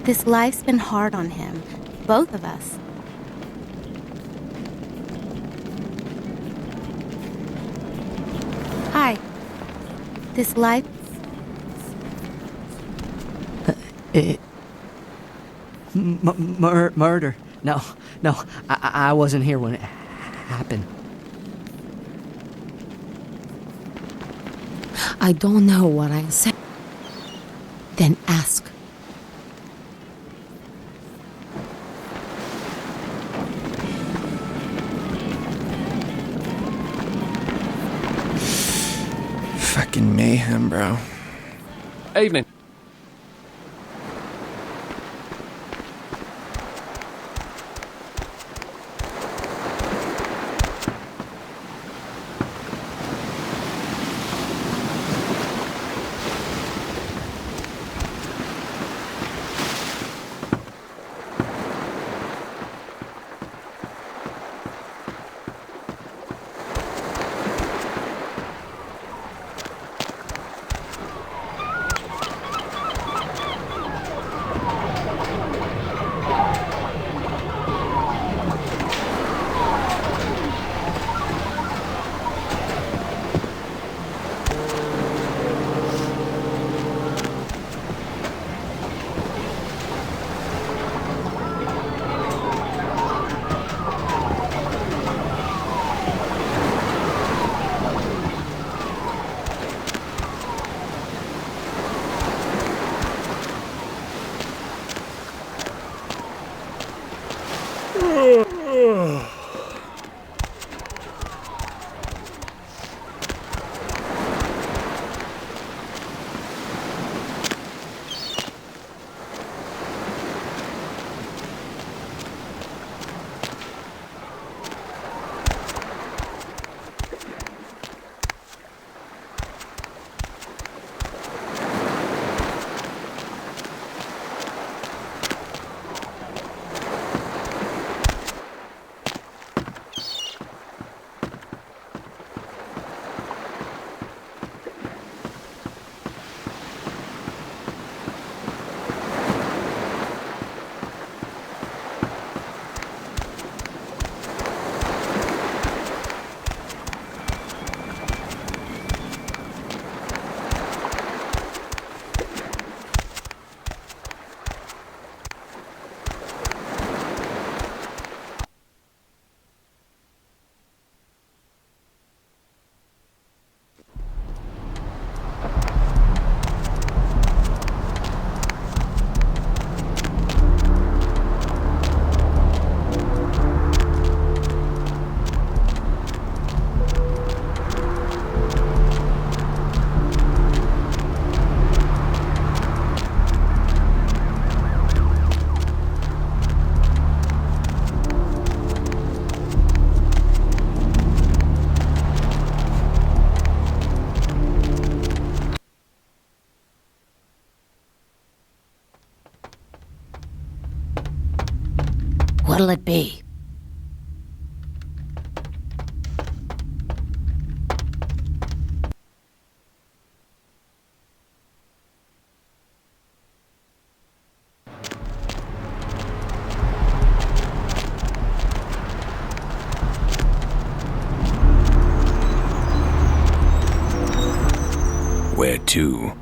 This life's been hard on him, both of us. Hi. This life... Murder. No, I wasn't here when it happened. I don't know what I said. Then ask. Fucking mayhem, bro. Evening. What'll it be? Where to?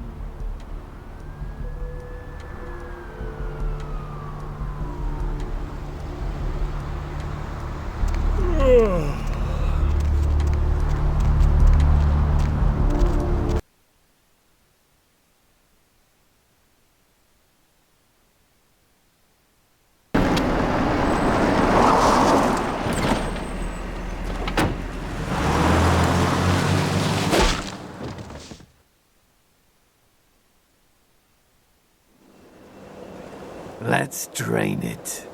Let's drain it.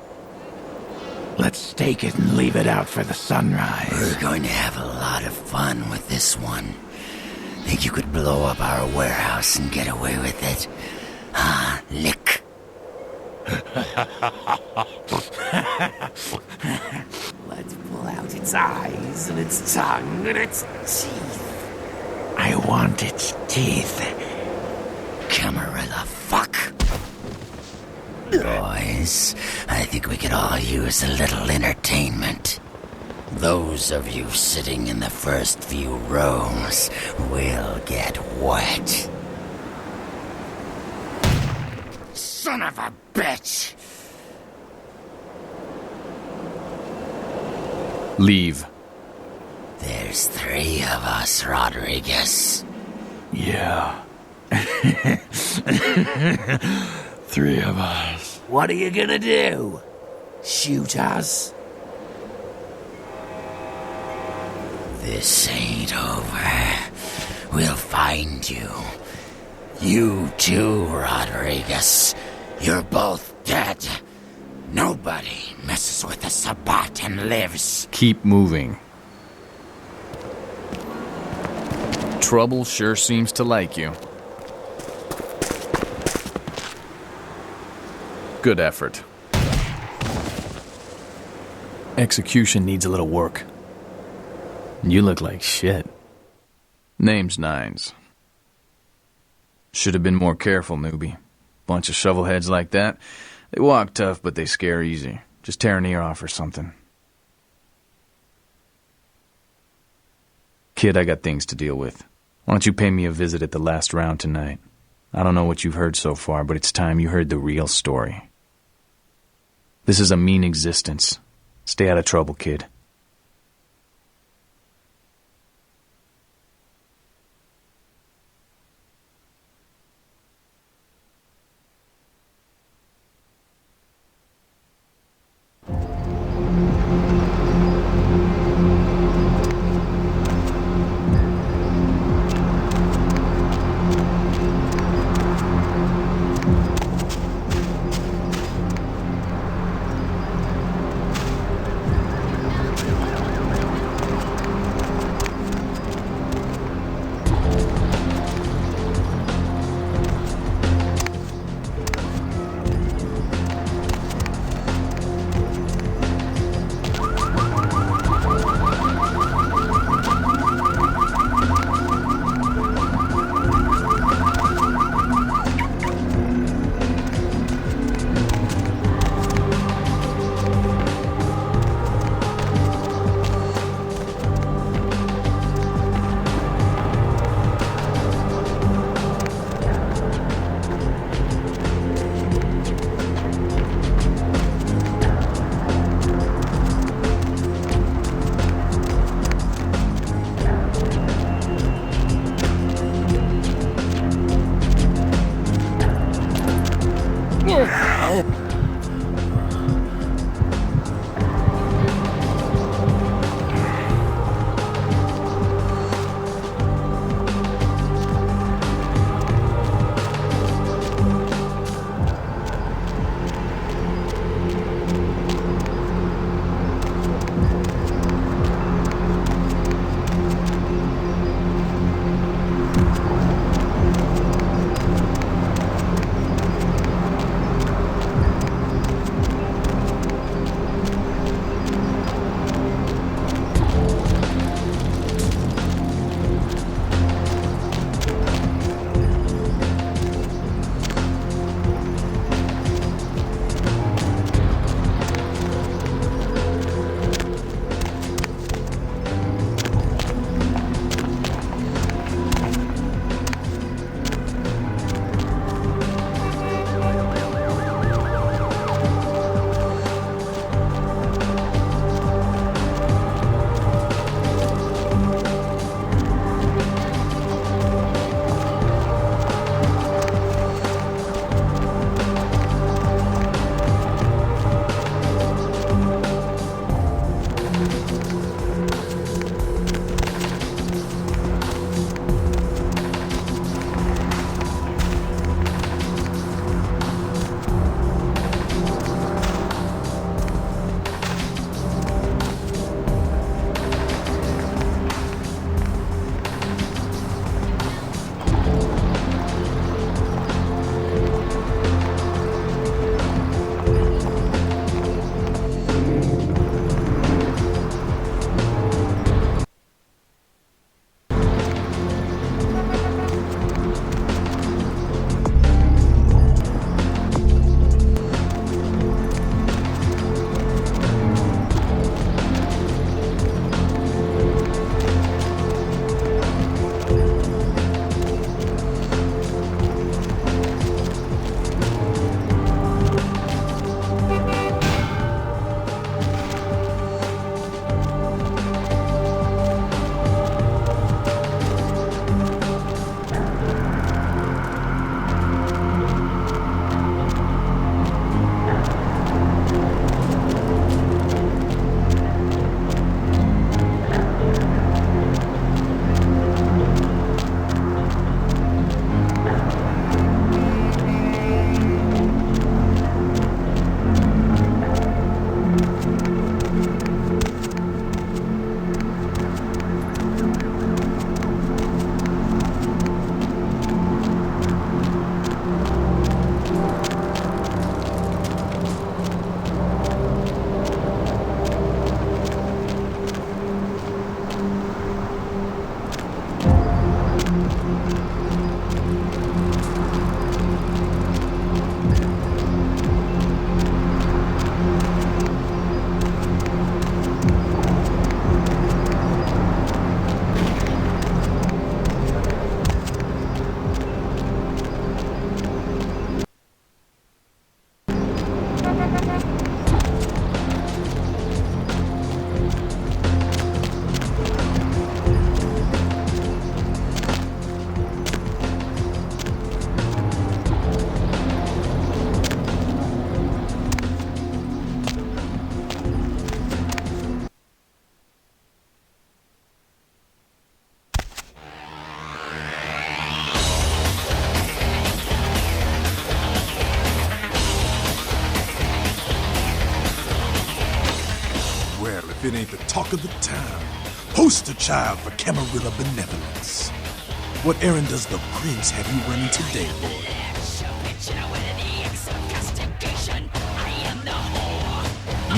Let's take it and leave it out for the sunrise. We're going to have a lot of fun with this one. Think you could blow up our warehouse and get away with it? Ah, lick. Let's pull out its eyes and its tongue and its teeth. I want its teeth. Camarilla, fuck. Boys, I think we could all use a little entertainment. Those of you sitting in the first few rows will get wet. Son of a bitch! Leave. There's 3 of us, Rodriguez. Yeah. 3 of us. What are you gonna do? Shoot us? This ain't over. We'll find you. You too, Rodriguez. You're both dead. Nobody messes with the Sabbat and lives. Keep moving. Trouble sure seems to like you. Good effort. Execution needs a little work. You look like shit. Name's Nines. Should have been more careful, newbie. Bunch of shovelheads like that. They walk tough, but they scare easy. Just tear an ear off or something. Kid, I got things to deal with. Why don't you pay me a visit at the last round tonight? I don't know what you've heard so far, but it's time you heard the real story. This is a mean existence. Stay out of trouble, kid. if it ain't the talk of the town. Poster child for Camarilla benevolence. What errand does the prince have you running today, boy?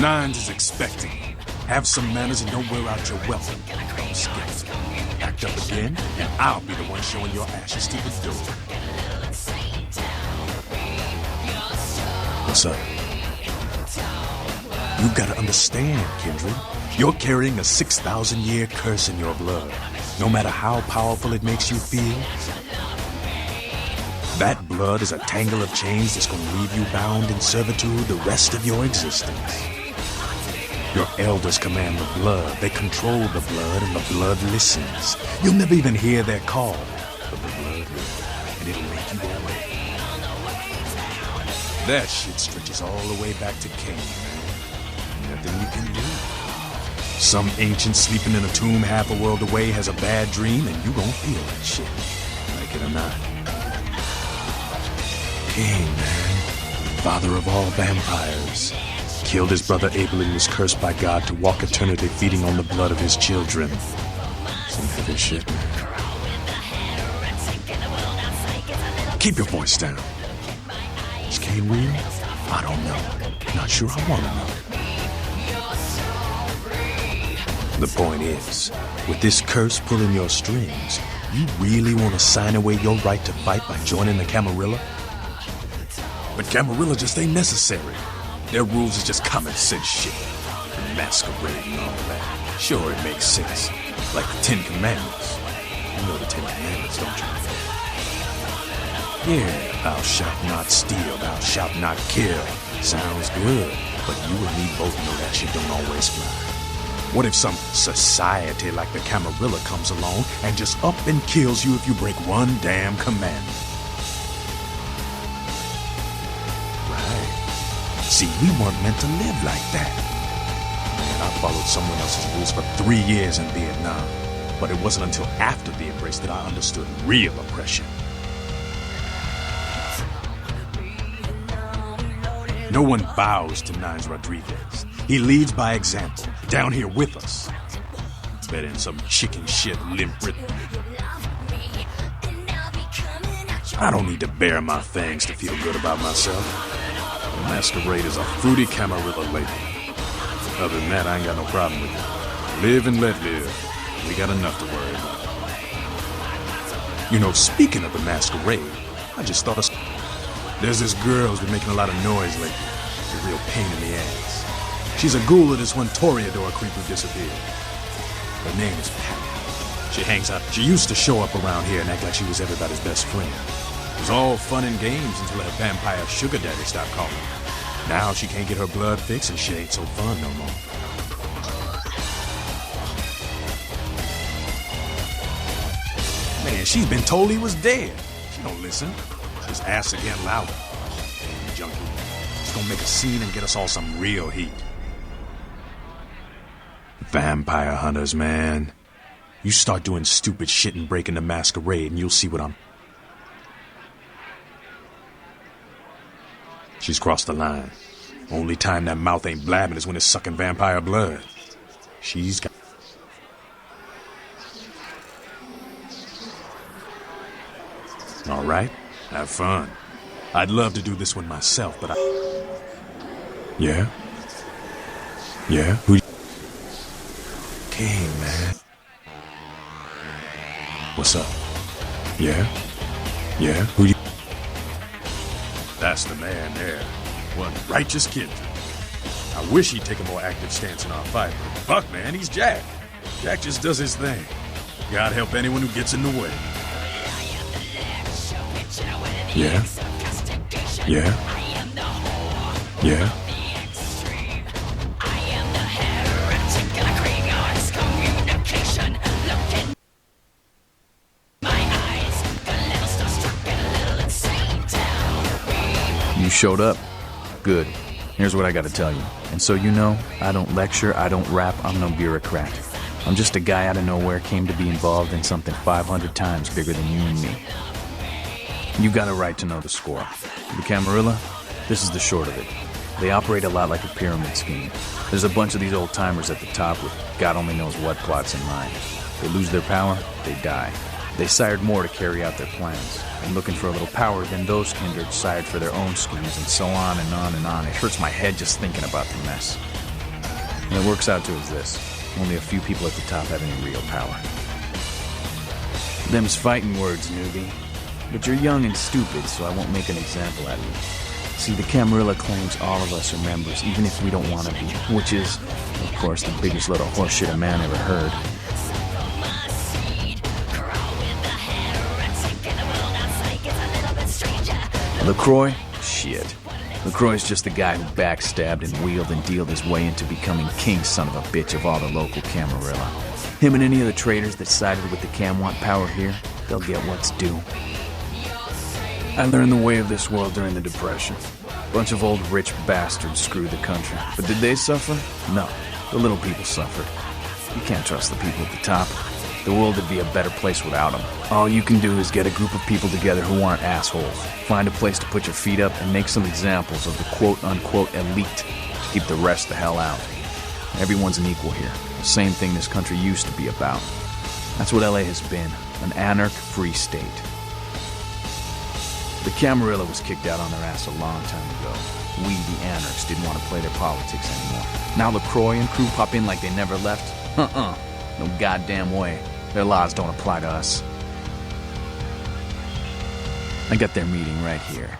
Nines is expecting. Have some manners and don't wear out your welcome. I'm scared. Act up again, and I'll be the one showing your ashes to the door. What's up? You gotta understand, Kindred. You're carrying a 6,000-year curse in your blood. No matter how powerful it makes you feel, that blood is a tangle of chains that's gonna leave you bound in servitude the rest of your existence. Your elders command the blood. They control the blood, and the blood listens. You'll never even hear their call, but the blood will, and it'll make you obey. That shit stretches all the way back to Cain, man. Nothing you can do. Some ancient sleeping in a tomb half a world away has a bad dream, and you gon' feel that shit, like it or not. Cain, man, father of all vampires, killed his brother Abel and was cursed by God to walk eternity feeding on the blood of his children. Some heavy shit, man. Keep your voice down. Is Cain real? I don't know. Not sure I want to know. The point is, with this curse pulling your strings, you really want to sign away your right to fight by joining the Camarilla? But Camarilla just ain't necessary. Their rules is just common sense shit. The masquerade and all that. Sure, it makes sense. Like the Ten Commandments. You know the Ten Commandments, don't you? Yeah, thou shalt not steal, thou shalt not kill. Sounds good, but you and me both know that shit don't always fly. What if some society like the Camarilla comes along and just up and kills you if you break one damn commandment? See, we weren't meant to live like that. Man, I followed someone else's rules for 3 years in Vietnam. But it wasn't until after the embrace that I understood real oppression. No one bows to Nines Rodriguez. He leads by example, down here with us. Better than some chicken shit limp rhythm. I don't need to bare my fangs to feel good about myself. The masquerade is a fruity Camarilla label. Other than that, I ain't got no problem with it. Live and let live. We got enough to worry about. You know, speaking of the masquerade, I just thought of... There's this girl who's been making a lot of noise lately. It's a real pain in the ass. She's a ghoul of this one Toreador creep who disappeared. Her name is Patty. She hangs out. She used to show up around here and act like she was everybody's best friend. It was all fun and games until her vampire sugar daddy stopped calling. Now she can't get her blood fixed and shit ain't so fun no more. Man, she's been told he was dead. She don't listen. Just asks again louder. Damn junkie. She's gonna make a scene and get us all some real heat. Vampire hunters, man. You start doing stupid shit and breaking the masquerade and you'll see what I'm... She's crossed the line. Only time that mouth ain't blabbing is when it's sucking vampire blood. She's got... All right, have fun. I'd love to do this one myself, but I... Yeah? Yeah? Who... Cain, man. What's up? Yeah? Yeah? Who you... That's the man there. One righteous kid. I wish he'd take a more active stance in our fight, but fuck, man, he's Jack. Jack just does his thing. God help anyone who gets in the way. Yeah? Yeah? Yeah? You showed up. Good. Here's what I gotta tell you. And so you know, I don't lecture, I don't rap, I'm no bureaucrat. I'm just a guy out of nowhere came to be involved in something 500 times bigger than you and me. You got a right to know the score. The Camarilla, this is the short of it. They operate a lot like a pyramid scheme. There's a bunch of these old-timers at the top with God only knows what plots in mind. They lose their power, they die. They sired more to carry out their plans. And looking for a little power, then those kindred sired for their own schemes, and so on and on and on. It hurts my head just thinking about the mess. And it works out to is this. Only a few people at the top have any real power. Them's fighting words, newbie. But you're young and stupid, so I won't make an example out of you. See, the Camarilla claims all of us are members, even if we don't want to be. Which is, of course, the biggest load of horseshit a man ever heard. LaCroix? Shit. LaCroix's just the guy who backstabbed and wheeled and dealed his way into becoming king son of a bitch of all the local Camarilla. Him and any of the traitors that sided with the Cam want power here, they'll get what's due. I learned the way of this world during the Depression. Bunch of old rich bastards screwed the country. But did they suffer? No. The little people suffered. You can't trust the people at the top. The world would be a better place without them. All you can do is get a group of people together who aren't assholes. Find a place to put your feet up and make some examples of the quote-unquote elite to keep the rest the hell out. Everyone's an equal here. The same thing this country used to be about. That's what LA has been. An anarch-free state. The Camarilla was kicked out on their ass a long time ago. We, the anarchs, didn't want to play their politics anymore. Now LaCroix and crew pop in like they never left? No goddamn way. Their laws don't apply to us. I got their meeting right here.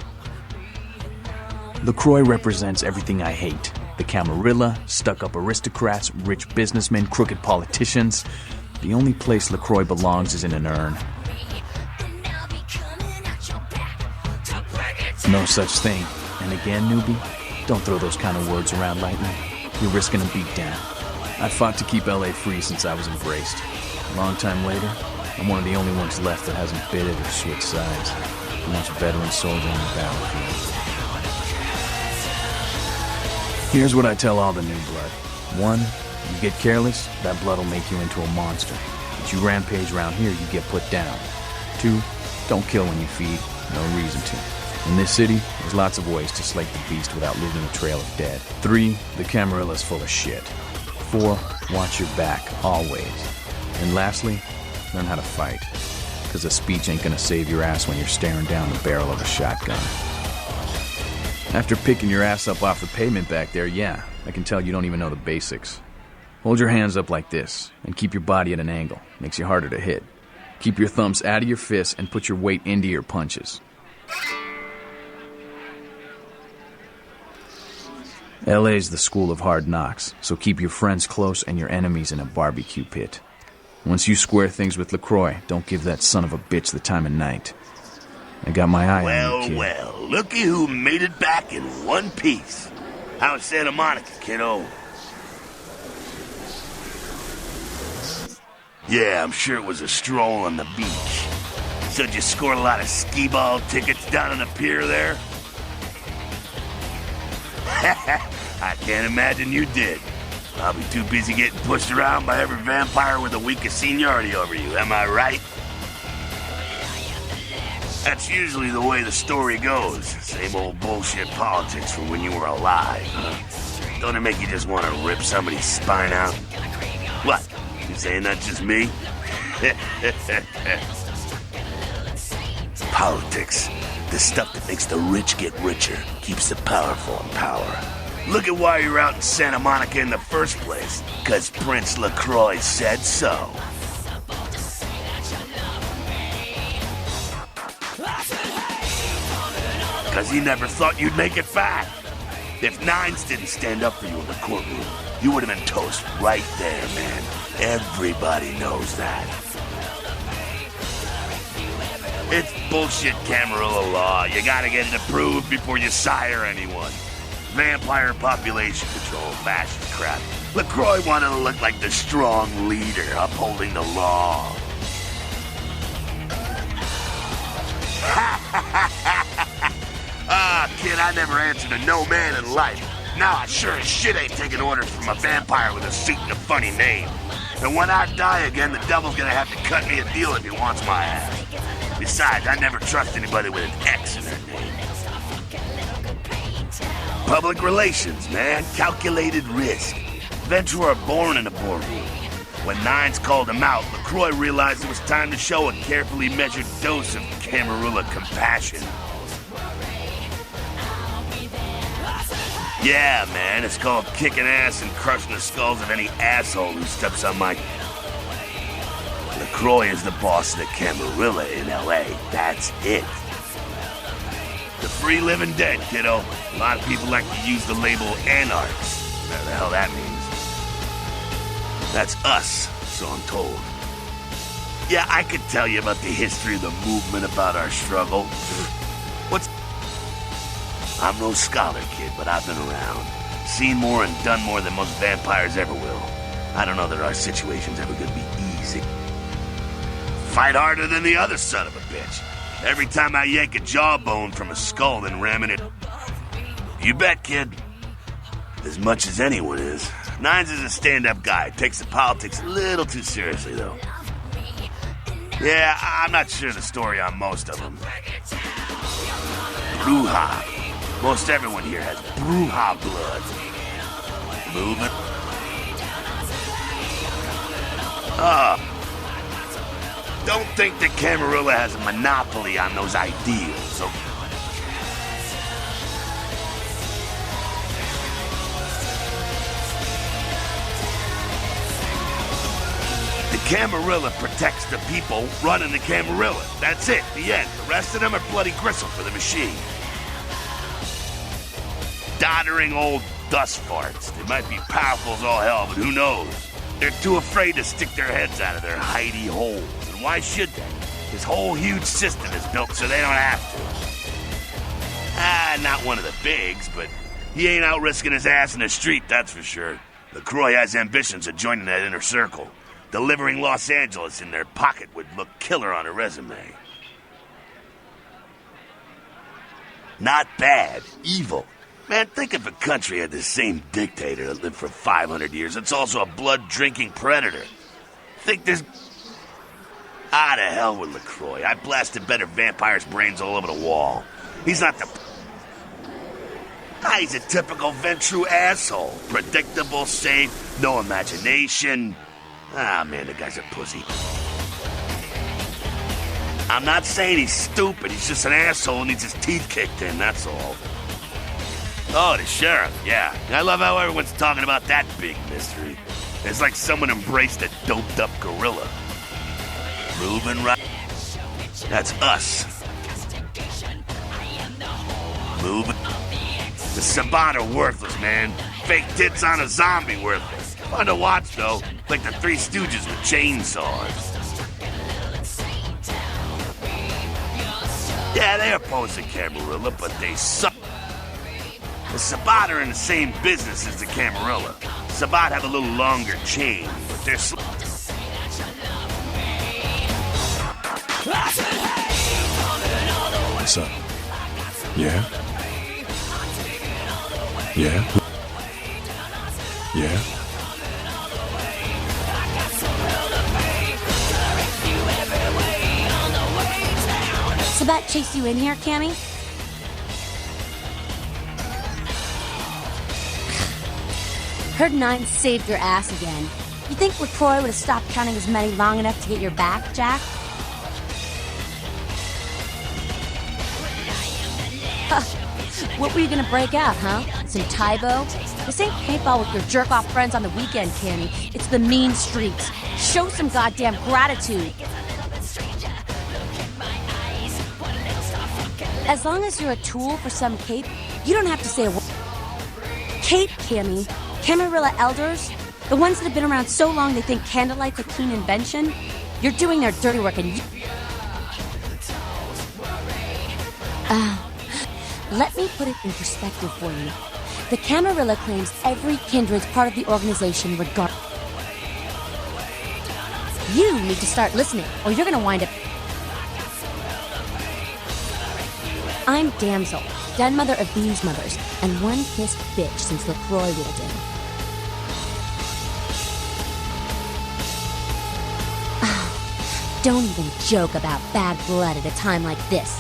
LaCroix represents everything I hate. The Camarilla, stuck-up aristocrats, rich businessmen, crooked politicians. The only place LaCroix belongs is in an urn. No such thing. And again, newbie, don't throw those kind of words around lightly. You're risking a beatdown. I fought to keep LA free since I was embraced. A long time later, I'm one of the only ones left that hasn't bid it or switched sides. A much veteran soldier on the battlefield. Here's what I tell all the new blood. 1, you get careless, that blood will make you into a monster. But you rampage around here, you get put down. 2, don't kill when you feed. No reason to. In this city, there's lots of ways to slake the beast without leaving a trail of dead. 3, the Camarilla's full of shit. 4, watch your back, always. And lastly, learn how to fight. Because a speech ain't gonna save your ass when you're staring down the barrel of a shotgun. After picking your ass up off the pavement back there, yeah, I can tell you don't even know the basics. Hold your hands up like this, and keep your body at an angle. Makes you harder to hit. Keep your thumbs out of your fists and put your weight into your punches. LA's the school of hard knocks, so keep your friends close and your enemies in a barbecue pit. Once you square things with LaCroix, don't give that son of a bitch the time of night. I got my eye on you, kid. Well, looky who made it back in one piece. How's Santa Monica, kiddo? Yeah, I'm sure it was a stroll on the beach. So did you score a lot of skee-ball tickets down on the pier there? I can't imagine you did. Probably too busy getting pushed around by every vampire with the weakest seniority over you, am I right? That's usually the way the story goes. Same old bullshit politics from when you were alive, huh? Don't it make you just want to rip somebody's spine out? What? You saying that's just me? Politics. The stuff that makes the rich get richer, keeps the powerful in power. Look at why you're out in Santa Monica in the first place. 'Cause Prince LaCroix said so. Because he never thought you'd make it back. If Nines didn't stand up for you in the courtroom, you would have been toast right there, man. Everybody knows that. It's bullshit Camarilla law. You gotta get it approved before you sire anyone. Vampire population control, fascist crap. LaCroix wanted to look like the strong leader upholding the law. Kid, I never answered to no man in life. Now I sure as shit ain't taking orders from a vampire with a suit and a funny name. And when I die again, the devil's gonna have to cut me a deal if he wants my ass. Besides, I never trust anybody with an X in their name. Public relations, man. Calculated risk. Ventura are born in a boardroom. When Nines called him out, LaCroix realized it was time to show a carefully measured dose of Camarilla compassion. Yeah, man, it's called kicking ass and crushing the skulls of any asshole who steps on my... LaCroix is the boss of the Camarilla in L.A. That's it. The free living dead, kiddo. A lot of people like to use the label anarchs. Whatever the hell that means. That's us, so I'm told. Yeah, I could tell you about the history of the movement, about our struggle. What's... I'm no scholar, kid, but I've been around. Seen more and done more than most vampires ever will. I don't know that our situation's ever gonna be easy. Fight harder than the other son of a bitch. Every time I yank a jawbone from a skull and ram it... You bet, kid. As much as anyone is. Nines is a stand-up guy. Takes the politics a little too seriously, though. Yeah, I'm not sure the story on most of them. Bruja. Most everyone here has Bruja blood. Moving. Don't think that Camarilla has a monopoly on those ideals, so... The Camarilla protects the people running the Camarilla. That's it, the end. The rest of them are bloody gristle for the machine. Doddering old dust farts. They might be powerful as all hell, but who knows? They're too afraid to stick their heads out of their hidey holes. And why should they? His whole huge system is built so they don't have to. Not one of the bigs, but he ain't out risking his ass in the street, that's for sure. LaCroix has ambitions of joining that inner circle. Delivering Los Angeles in their pocket would look killer on a resume. Not bad. Evil. Man, think if a country had the same dictator that lived for 500 years. It's also a blood-drinking predator. Think there's... Ah, to hell with LaCroix. I blasted better vampires' brains all over the wall. He's not the... He's a typical Ventrue asshole. Predictable, safe, no imagination. Man, the guy's a pussy. I'm not saying he's stupid. He's just an asshole who needs his teeth kicked in, that's all. Oh, the sheriff, yeah. I love how everyone's talking about that big mystery. It's like someone embraced a doped-up gorilla. Moving right... That's us. Moving... The Sabat are worthless, man. Fake tits on a zombie worthless. Fun to watch, though. Like the Three Stooges with chainsaws. Yeah, they oppose the Camarilla, but they suck. The Sabat are in the same business as the Camarilla. Sabat have a little longer chain, but they're What's up? Yeah? Yeah? Yeah? Sabat chased you in here, Cammy? Heard Nine saved your ass again. You think LaCroix would have stopped counting his money long enough to get your back, Jack? What were you gonna break out, huh? Some Tybo? This ain't paintball with your jerk-off friends on the weekend, Cammy. It's the mean streets. Show some goddamn gratitude. As long as you're a tool for some cape, you don't have to say a word. Cape, Cammy. Camarilla elders, the ones that have been around so long they think candlelight's a clean invention, you're doing their dirty work and you... Let me put it in perspective for you. The Camarilla claims every kindred's part of the organization regardless. You need to start listening, or you're gonna wind up... I'm Damsel, den mother of these mothers, and one pissed bitch since LaCroix rolled in. Don't even joke about bad blood at a time like this.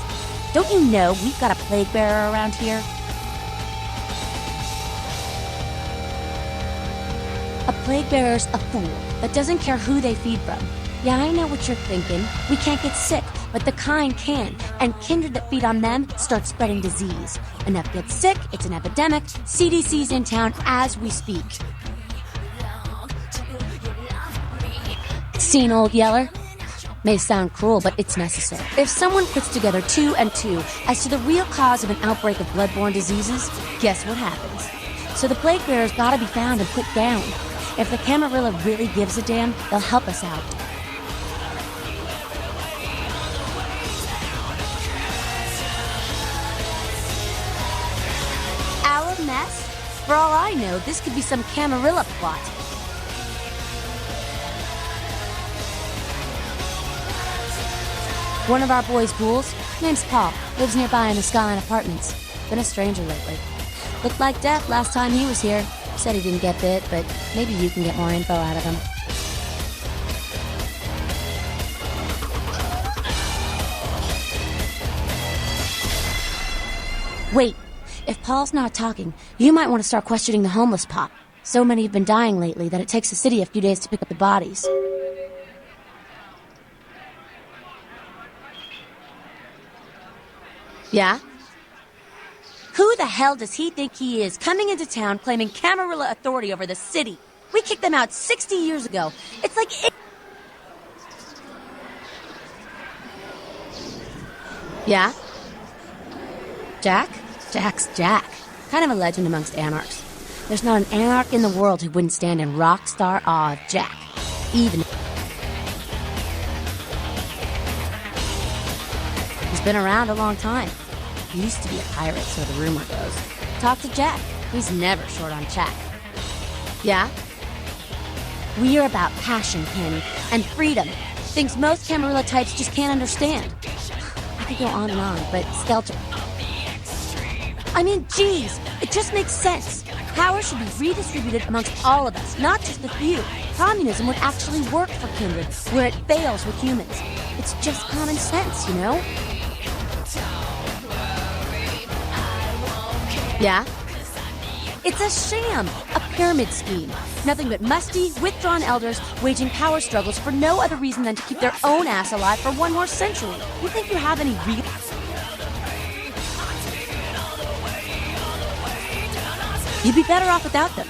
Don't you know we've got a plague bearer around here? plague bearer's a fool that doesn't care who they feed from. Yeah, I know what you're thinking. We can't get sick, but the kind can. And kindred that feed on them start spreading disease. Enough get sick, it's an epidemic. CDC's in town as we speak. Seen Old Yeller? May sound cruel, but it's necessary. If someone puts together 2 and 2 as to the real cause of an outbreak of bloodborne diseases, guess what happens? So the plague bearers gotta be found and put down. If the Camarilla really gives a damn, they'll help us out. Our mess? For all I know, this could be some Camarilla plot. One of our boys' ghouls, name's Paul, lives nearby in the Skyline Apartments. Been a stranger lately. Looked like death last time he was here. Said he didn't get bit, but maybe you can get more info out of him. Wait, if Paul's not talking, you might want to start questioning the homeless pop. So many have been dying lately that it takes the city a few days to pick up the bodies. Yeah? Who the hell does he think he is, coming into town claiming Camarilla authority over the city? We kicked them out 60 years ago. It's like... Yeah? Jack? Jack's Jack. Kind of a legend amongst anarchs. There's not an anarch in the world who wouldn't stand in rock star awe of Jack. Even... He's been around a long time. He used to be a pirate, so the rumor goes. Talk to Jack. He's never short on chat. Yeah? We are about passion, Kenny, and freedom. Things most Camarilla types just can't understand. I could go on and on, but Skelter... I mean, geez, it just makes sense. Power should be redistributed amongst all of us, not just the few. Communism would actually work for Kindred, where it fails with humans. It's just common sense, you know? Yeah? It's a sham, a pyramid scheme. Nothing but musty, withdrawn elders waging power struggles for no other reason than to keep their own ass alive for one more century. You think you have any real... You'd be better off without them.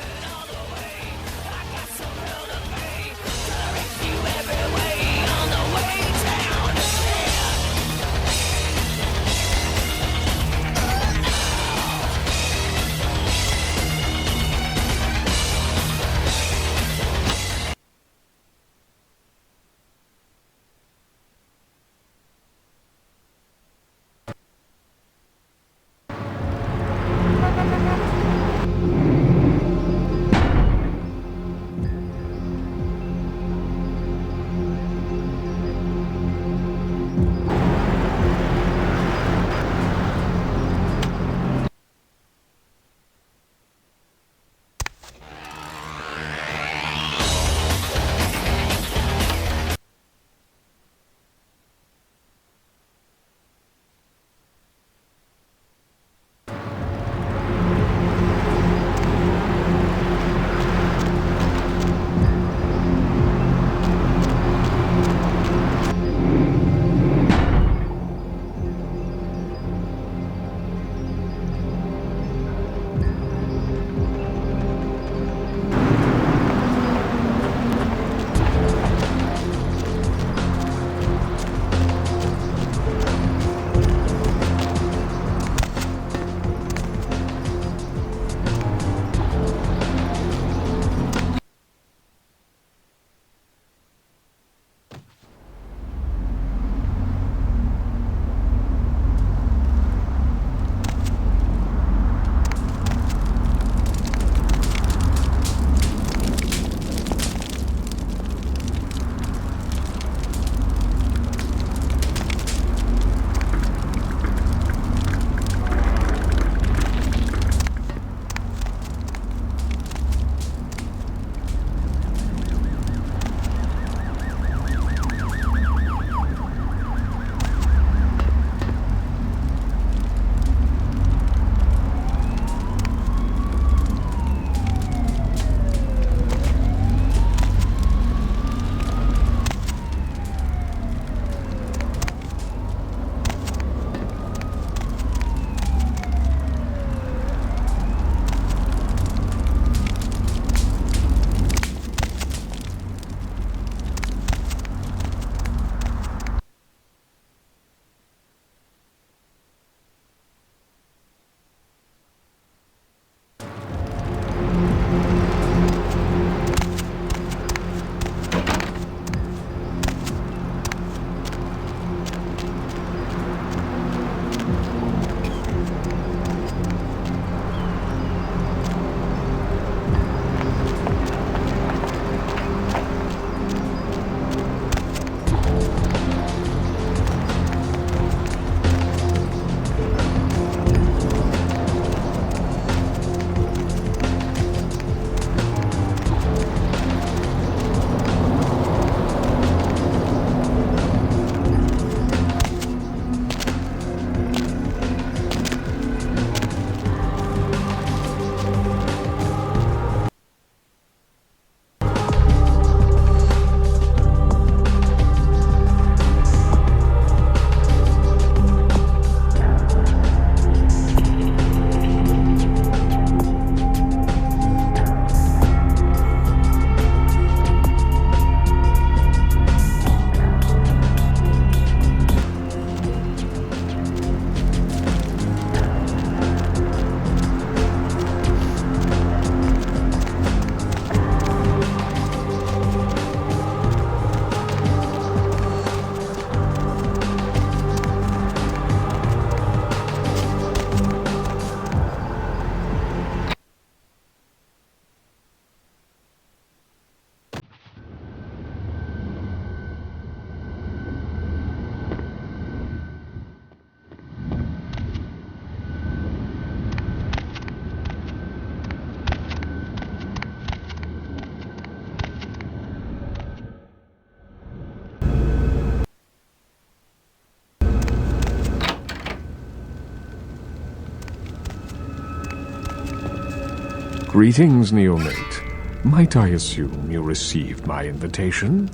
Greetings, Neonate. Might I assume you received my invitation?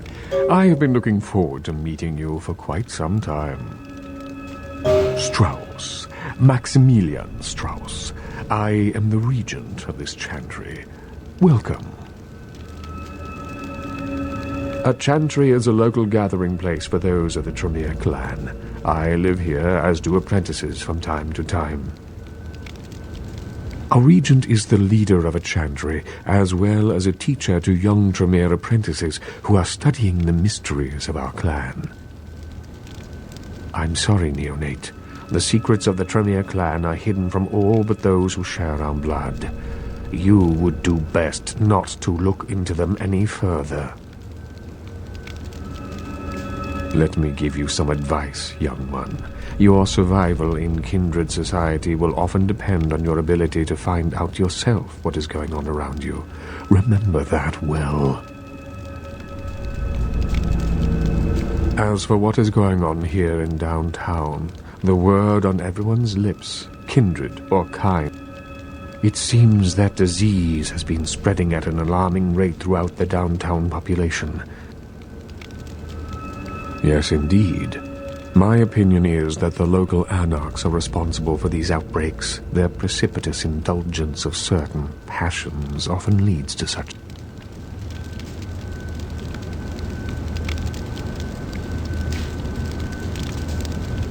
I have been looking forward to meeting you for quite some time. Strauss. Maximilian Strauss. I am the regent of this chantry. Welcome. A chantry is a local gathering place for those of the Tremere clan. I live here, as do apprentices from time to time. A regent is the leader of a chantry, as well as a teacher to young Tremere apprentices who are studying the mysteries of our clan. I'm sorry, Neonate. The secrets of the Tremere clan are hidden from all but those who share our blood. You would do best not to look into them any further. Let me give you some advice, young one. Your survival in kindred society will often depend on your ability to find out yourself what is going on around you. Remember that well. As for what is going on here in downtown, the word on everyone's lips, kindred or kind, it seems that disease has been spreading at an alarming rate throughout the downtown population. Yes, indeed. My opinion is that the local anarchs are responsible for these outbreaks. Their precipitous indulgence of certain passions often leads to such.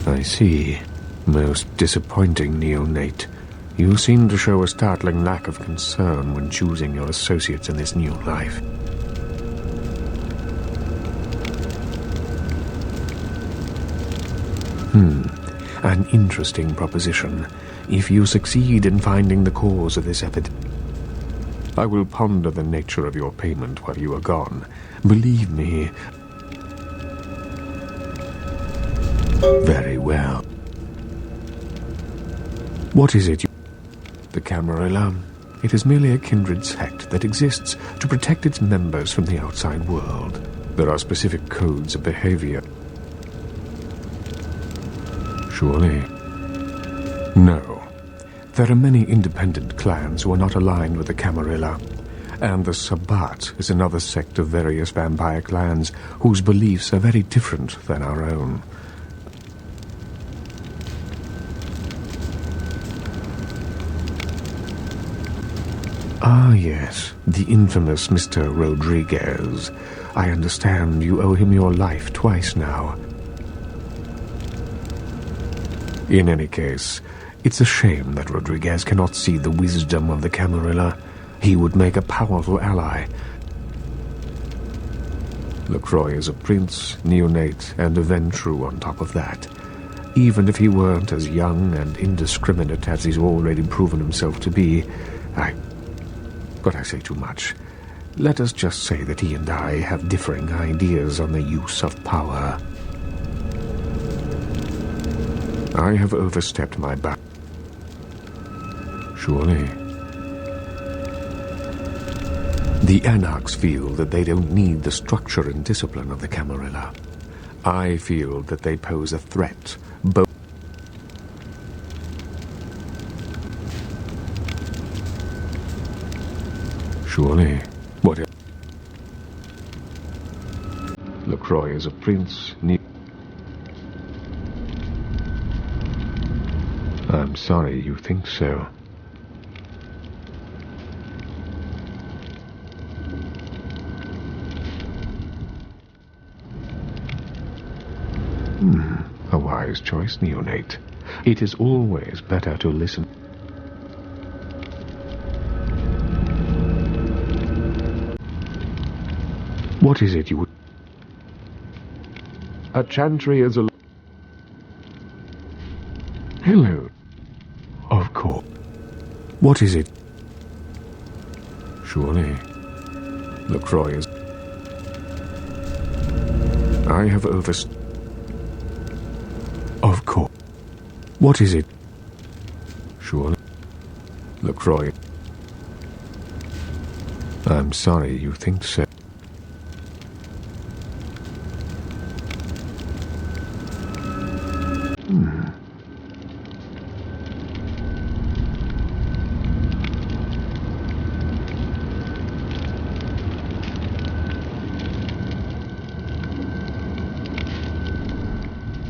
I see. Most disappointing, Neonate. You seem to show a startling lack of concern when choosing your associates in this new life. An interesting proposition. If you succeed in finding the cause of this epidemic, I will ponder the nature of your payment while you are gone. Believe me. Very well. What is it you... The Camarilla? It is merely a kindred sect that exists to protect its members from the outside world. There are specific codes of behavior. Surely. No. There are many independent clans who are not aligned with the Camarilla, and the Sabbat is another sect of various vampire clans whose beliefs are very different than our own. Ah, yes, the infamous Mr. Rodriguez. I understand you owe him your life twice now. In any case, it's a shame that Rodriguez cannot see the wisdom of the Camarilla. He would make a powerful ally. LaCroix is a prince, neonate, and a Ventrue on top of that. Even if he weren't as young and indiscriminate as he's already proven himself to be, But I say too much. Let us just say that he and I have differing ideas on the use of power. I have overstepped my bounds. Surely. The Anarchs feel that they don't need the structure and discipline of the Camarilla. I feel that they pose a threat, both. Surely. What if... LaCroix is a prince. I'm sorry you think so. A wise choice, Neonate. It is always better to listen. What is it you would... A chantry is a... Hello. Of course. What is it? Surely. LaCroix is... I have overst... Of course. What is it? Surely. LaCroix. I'm sorry you think so.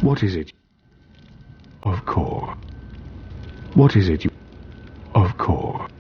What is it? Of course. What is it you... Of course.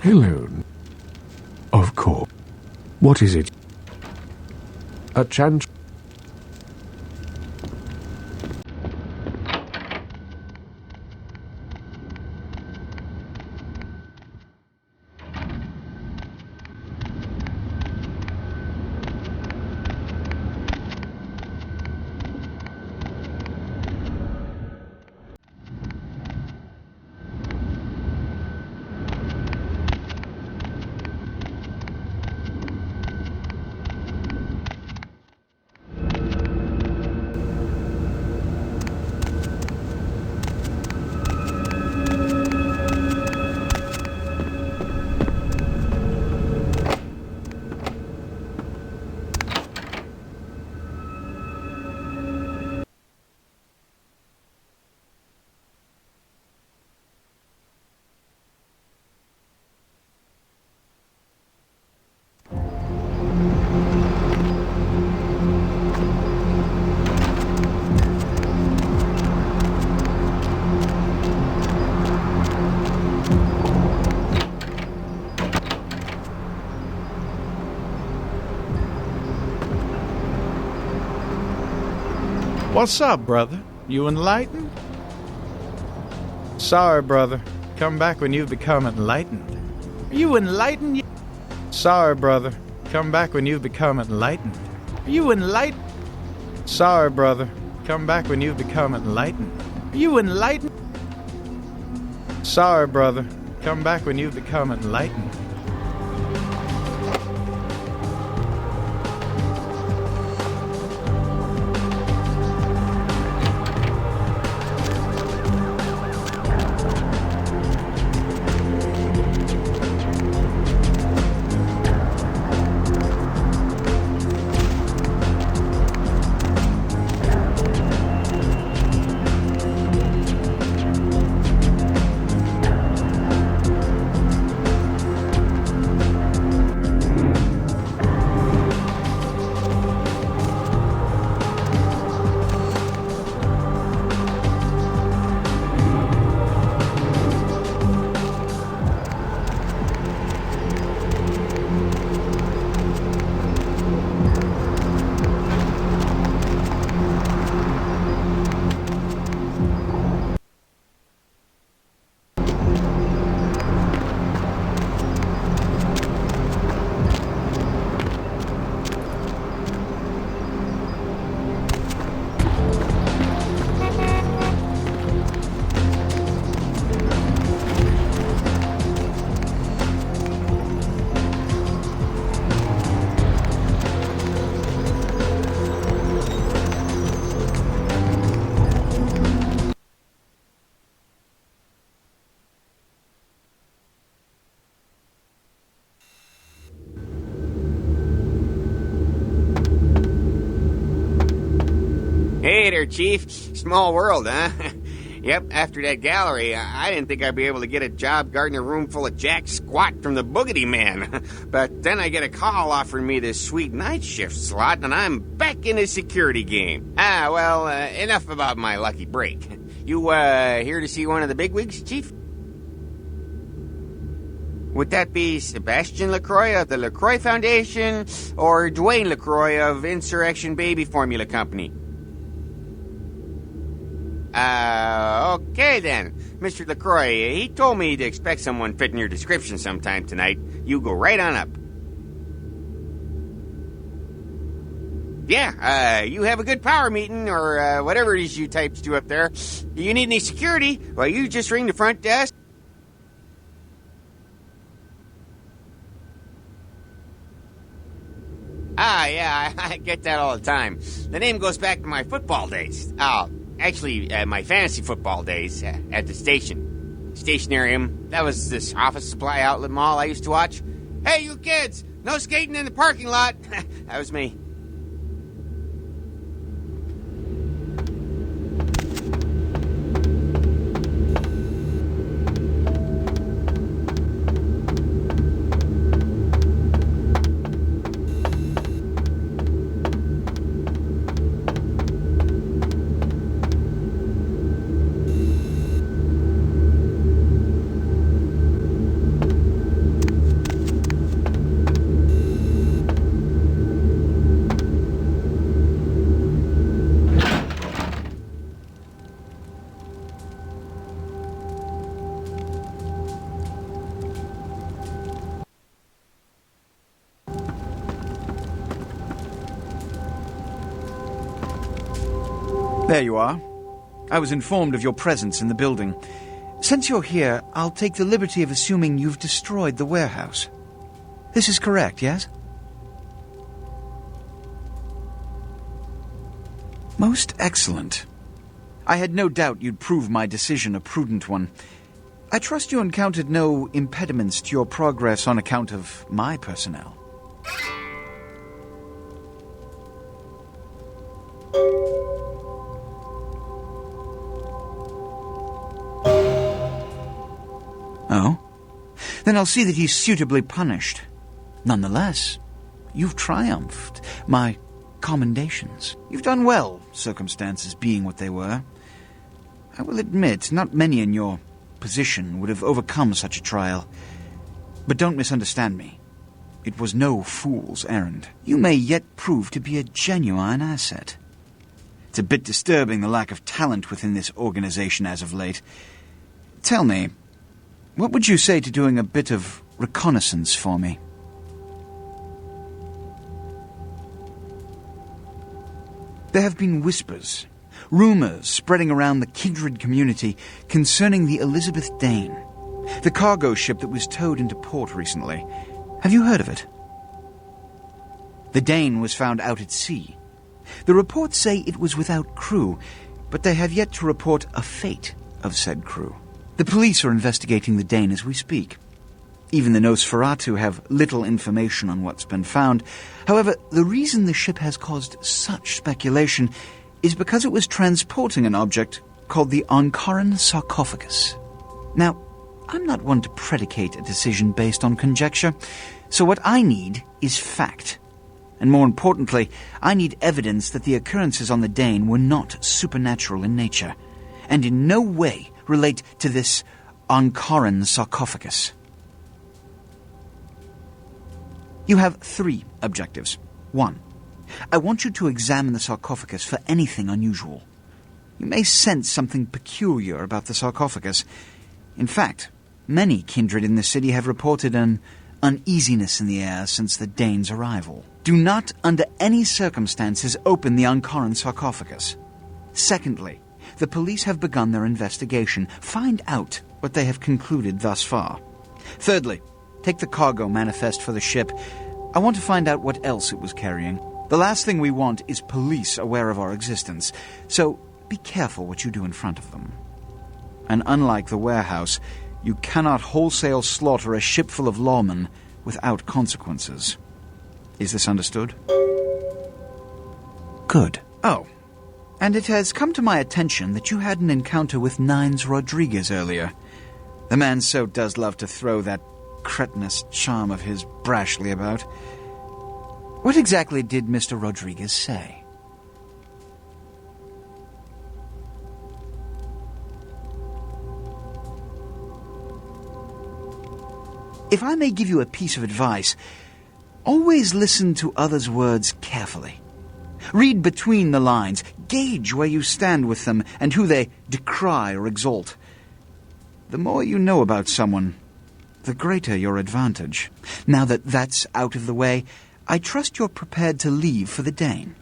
Hello. Of course. What is it? A chant. What's up, brother? You enlightened? Sorry, brother. Come back when you've become enlightened. Are you enlightened? Sorry, brother. Come back when you've become enlightened. Are you enlightened? Sorry, brother. Come back when you've become enlightened. Are you enlightened? Sorry, brother. Come back when you've become enlightened. Hey there, Chief. Small world, huh? Yep, after that gallery, I didn't think I'd be able to get a job guarding a room full of jack squat from the Boogity Man. But then I get a call offering me this sweet night shift slot, and I'm back in the security game. Well, enough about my lucky break. You, here to see one of the bigwigs, Chief? Would that be Sebastian LaCroix of the LaCroix Foundation, or Dwayne LaCroix of Insurrection Baby Formula Company? Okay then. Mr. LaCroix, he told me to expect someone fitting your description sometime tonight. You go right on up. Yeah, you have a good power meeting, or whatever it is you types do up there. You need any security? Well, you just ring the front desk. Yeah, I get that all the time. The name goes back to my football days. Actually, my fantasy football days at the station. Stationarium. That was this office supply outlet mall I used to watch. Hey, you kids! No skating in the parking lot! That was me. There you are. I was informed of your presence in the building. Since you're here, I'll take the liberty of assuming you've destroyed the warehouse. This is correct, yes? Most excellent. I had no doubt you'd prove my decision a prudent one. I trust you encountered no impediments to your progress on account of my personnel. Oh? Then I'll see that he's suitably punished. Nonetheless, you've triumphed. My commendations. You've done well, circumstances being what they were. I will admit, not many in your position would have overcome such a trial. But don't misunderstand me. It was no fool's errand. You may yet prove to be a genuine asset. It's a bit disturbing, the lack of talent within this organization as of late. Tell me, what would you say to doing a bit of reconnaissance for me? There have been whispers, rumors spreading around the kindred community concerning the Elizabeth Dane, the cargo ship that was towed into port recently. Have you heard of it? The Dane was found out at sea. The reports say it was without crew, but they have yet to report a fate of said crew. The police are investigating the Dane as we speak. Even the Nosferatu have little information on what's been found. However, the reason the ship has caused such speculation is because it was transporting an object called the Ankaran sarcophagus. Now, I'm not one to predicate a decision based on conjecture, so what I need is fact. And more importantly, I need evidence that the occurrences on the Dane were not supernatural in nature, and in no way relate to this Ankaran sarcophagus. You have 3 objectives. 1. I want you to examine the sarcophagus for anything unusual. You may sense something peculiar about the sarcophagus. In fact, many kindred in the city have reported an uneasiness in the air since the Dane's arrival. Do not, under any circumstances, open the Ankaran sarcophagus. Secondly, the police have begun their investigation. Find out what they have concluded thus far. Thirdly, take the cargo manifest for the ship. I want to find out what else it was carrying. The last thing we want is police aware of our existence, so be careful what you do in front of them. And unlike the warehouse, you cannot wholesale slaughter a ship full of lawmen without consequences. Is this understood? Good. Oh, And it has come to my attention that you had an encounter with Nines Rodriguez earlier. The man so does love to throw that cretinous charm of his brashly about. What exactly did Mr. Rodriguez say? If I may give you a piece of advice, always listen to others' words carefully. Read between the lines, gauge where you stand with them and who they decry or exalt. The more you know about someone, the greater your advantage. Now that that's out of the way, I trust you're prepared to leave for the Dane.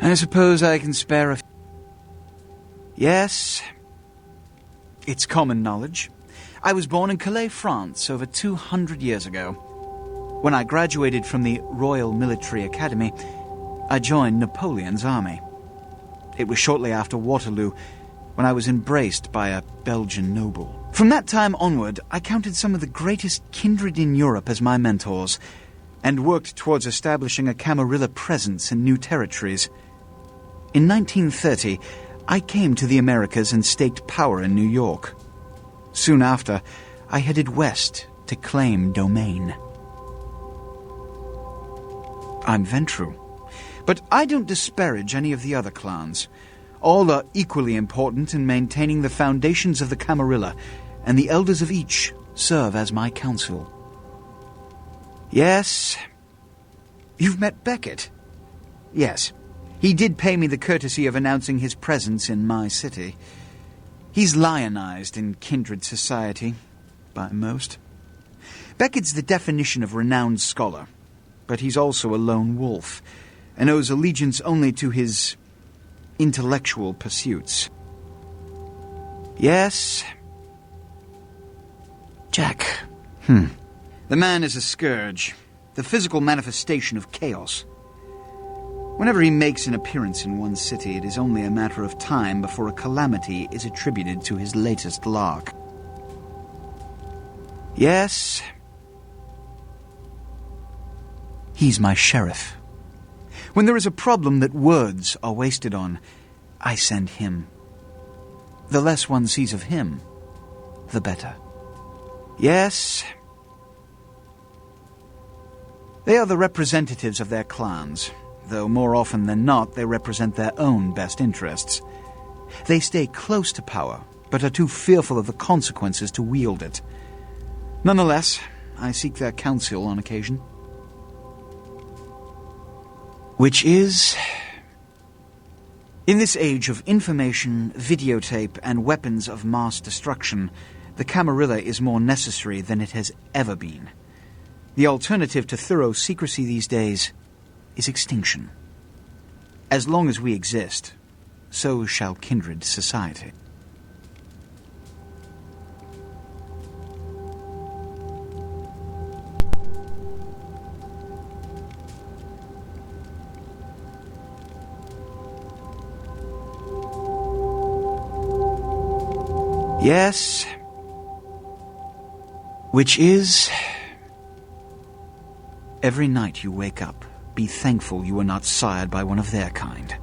I suppose I can spare a... Yes, it's common knowledge. I was born in Calais, France, over 200 years ago. When I graduated from the Royal Military Academy, I joined Napoleon's army. It was shortly after Waterloo, when I was embraced by a Belgian noble. From that time onward, I counted some of the greatest kindred in Europe as my mentors, and worked towards establishing a Camarilla presence in new territories. In 1930, I came to the Americas and staked power in New York. Soon after, I headed west to claim domain. I'm Ventrue, but I don't disparage any of the other clans. All are equally important in maintaining the foundations of the Camarilla, and the elders of each serve as my council. Yes, you've met Beckett. Yes, he did pay me the courtesy of announcing his presence in my city. He's lionized in kindred society, by most. Beckett's the definition of renowned scholar, but he's also a lone wolf, and owes allegiance only to his intellectual pursuits. Yes, Jack. The man is a scourge, the physical manifestation of chaos. Whenever he makes an appearance in one city, it is only a matter of time before a calamity is attributed to his latest lark. Yes, he's my sheriff. When there is a problem that words are wasted on, I send him. The less one sees of him, the better. Yes, they are the representatives of their clans, though more often than not they represent their own best interests. They stay close to power, but are too fearful of the consequences to wield it. Nonetheless, I seek their counsel on occasion. Which is... In this age of information, videotape, and weapons of mass destruction, the Camarilla is more necessary than it has ever been. The alternative to thorough secrecy these days is extinction. As long as we exist, so shall kindred society. Yes, which is... Every night you wake up, be thankful you were not sired by one of their kind,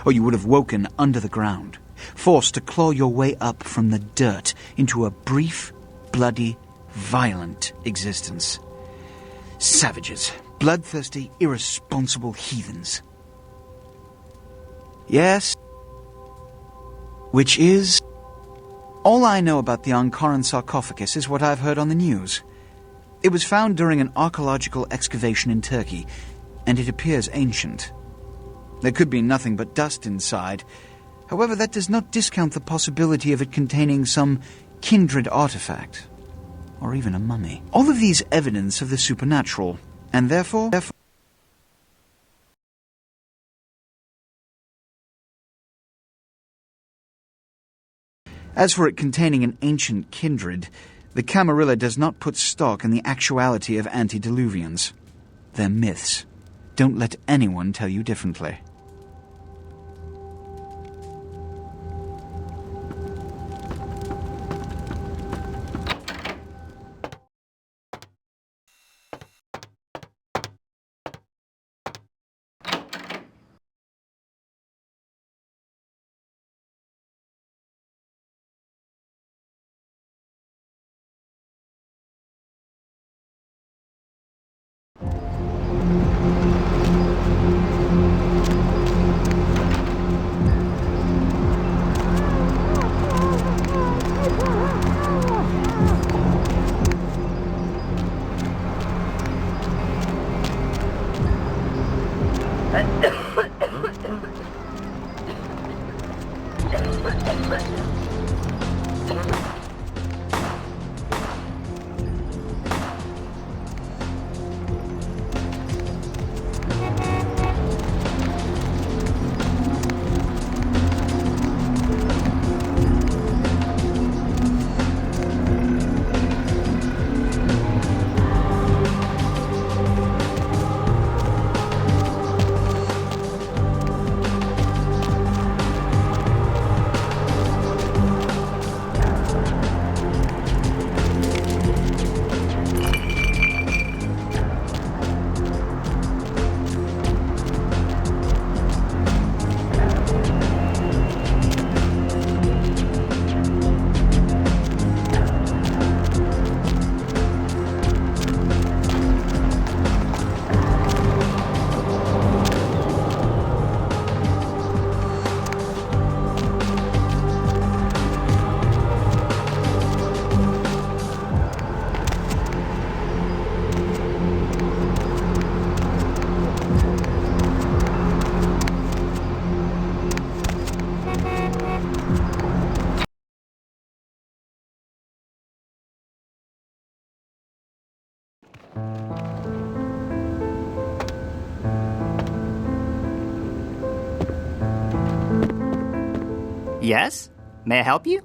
or you would have woken under the ground, forced to claw your way up from the dirt into a brief, bloody, violent existence. Savages, bloodthirsty, irresponsible heathens. Yes, which is... All I know about the Ankaran sarcophagus is what I've heard on the news. It was found during an archaeological excavation in Turkey, and it appears ancient. There could be nothing but dust inside. However, that does not discount the possibility of it containing some kindred artifact, or even a mummy. All of these evidence of the supernatural, and therefore... As for it containing an ancient kindred, the Camarilla does not put stock in the actuality of antediluvians. They're myths. Don't let anyone tell you differently. Yes? May I help you?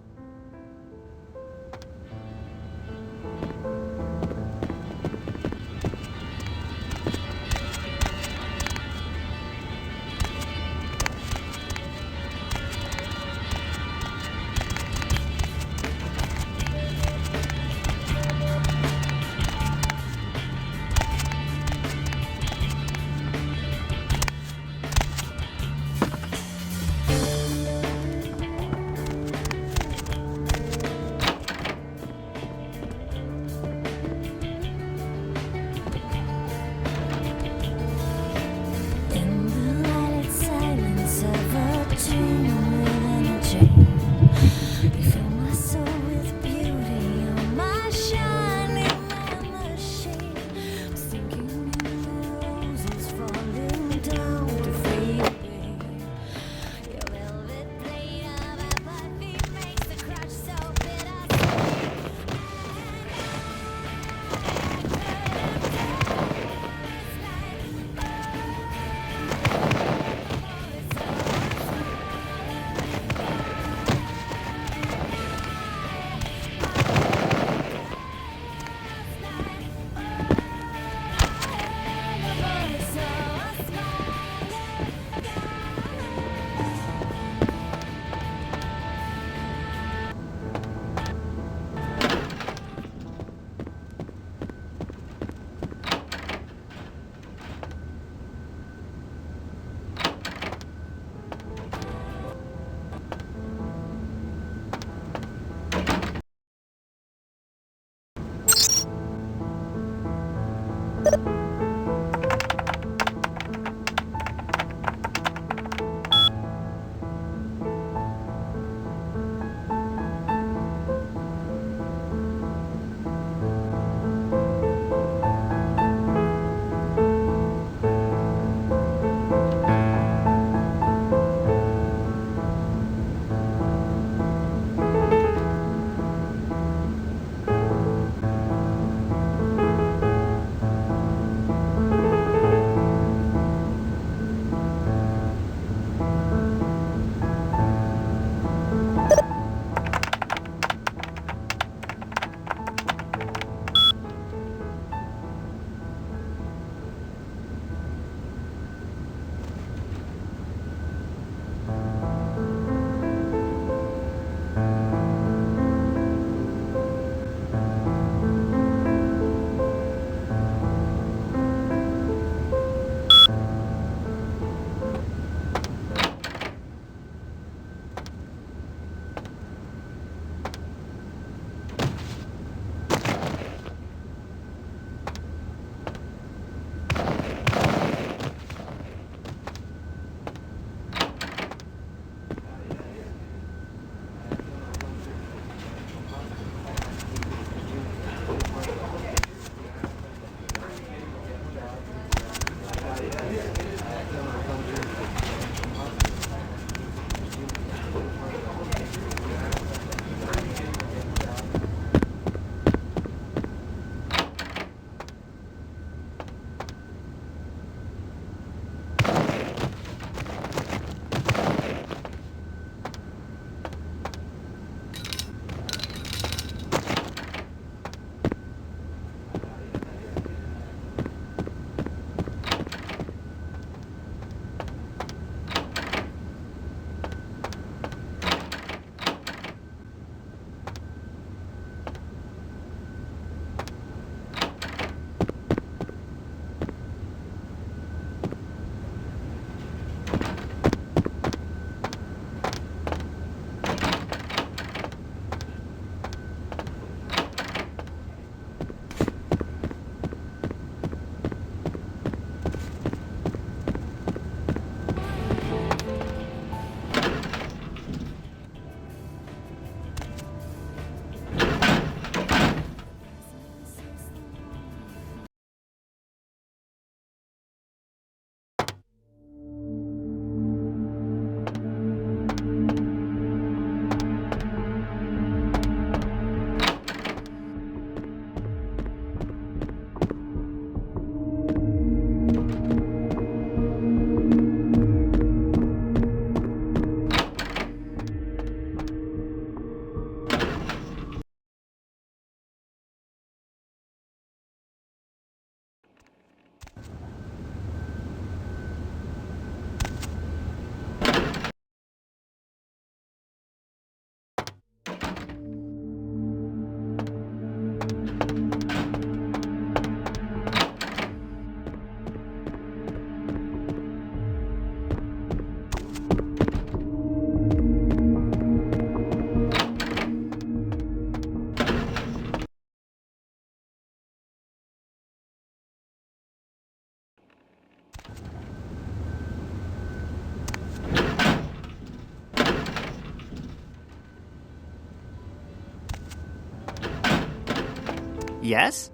Yes?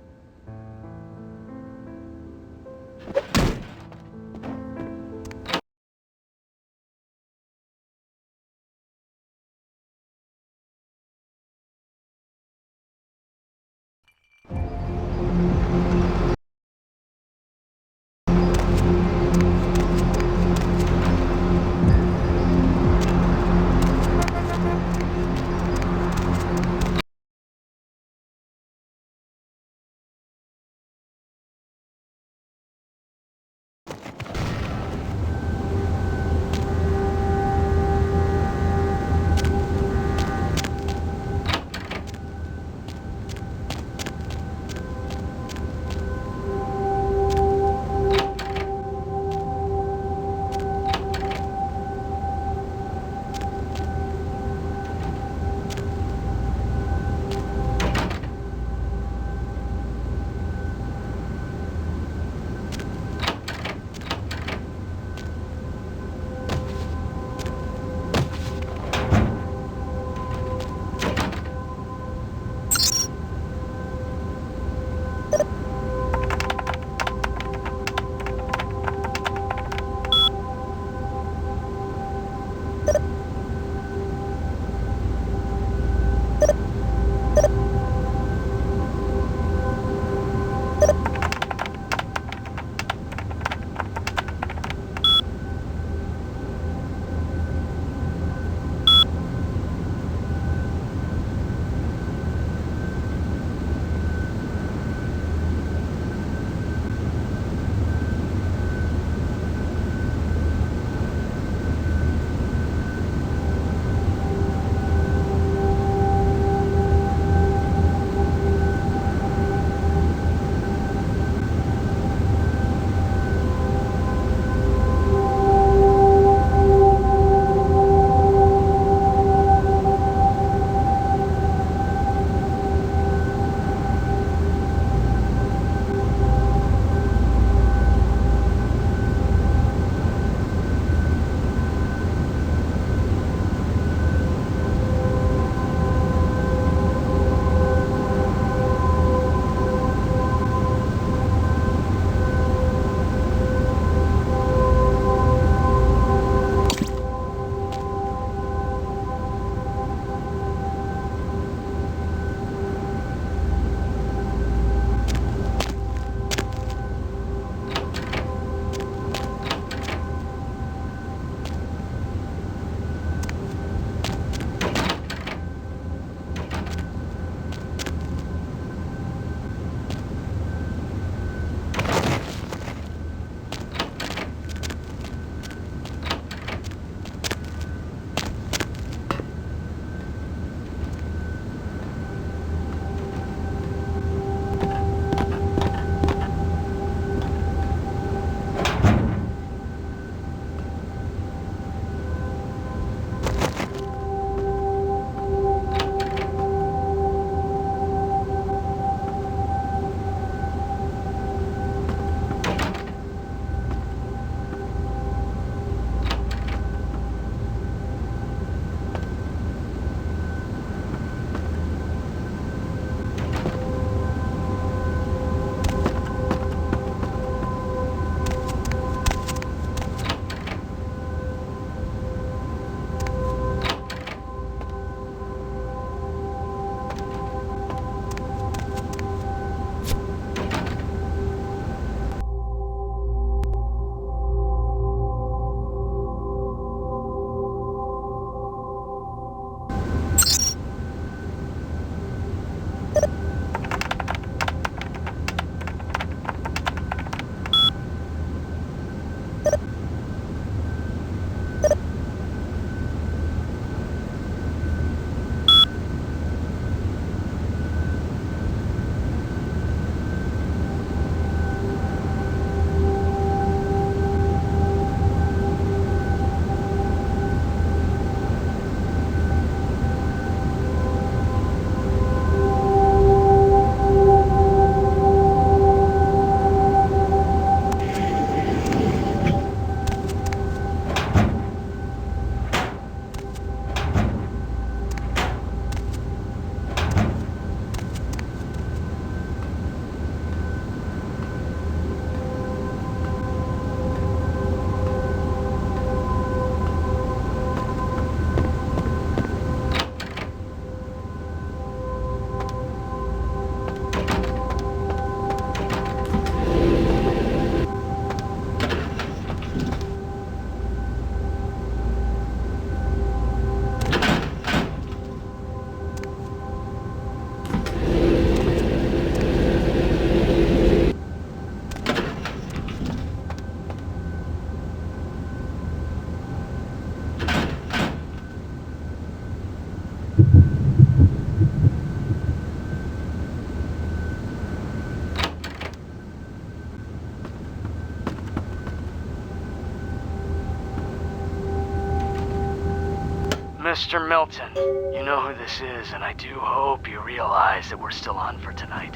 Mr. Milton, you know who this is, and I do hope you realize that we're still on for tonight.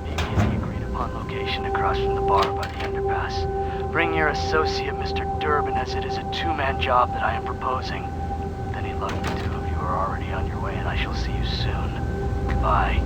Meet me at the agreed-upon location across from the bar by the underpass. Bring your associate, Mr. Durbin, as it is a two-man job that I am proposing. With any luck, the two of you are already on your way, and I shall see you soon. Goodbye.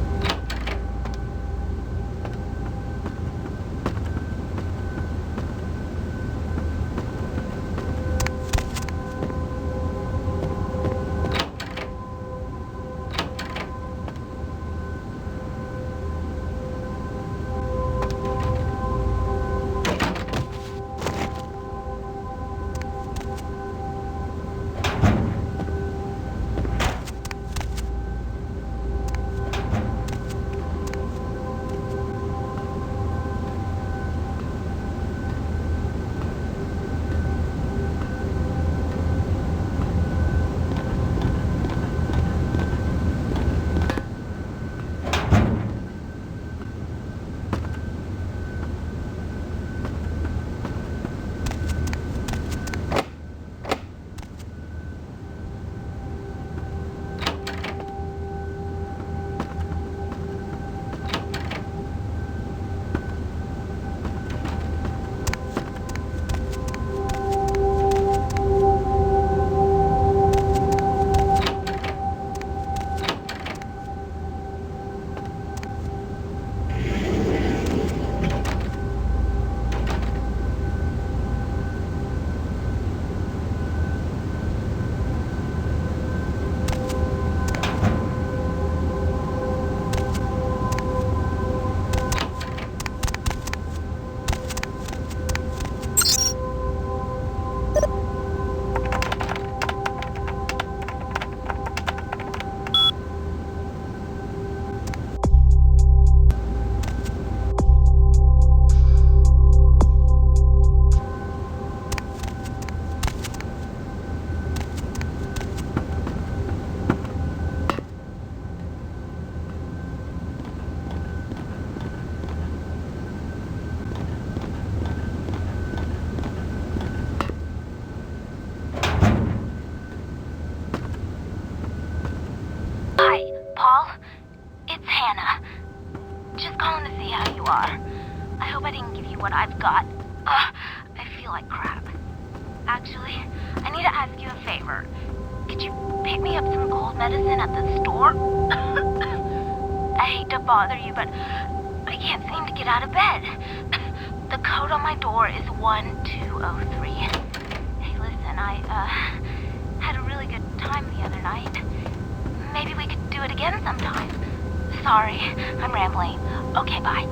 Paul, it's Hannah. Just calling to see how you are. I hope I didn't give you what I've got. I feel like crap. Actually, I need to ask you a favor. Could you pick me up some cold medicine at the store? I hate to bother you, but I can't seem to get out of bed. The code on my door is 1203. Hey, listen, I had a really good time the other night. Maybe we could do it again sometime. Sorry, I'm rambling. Okay, bye.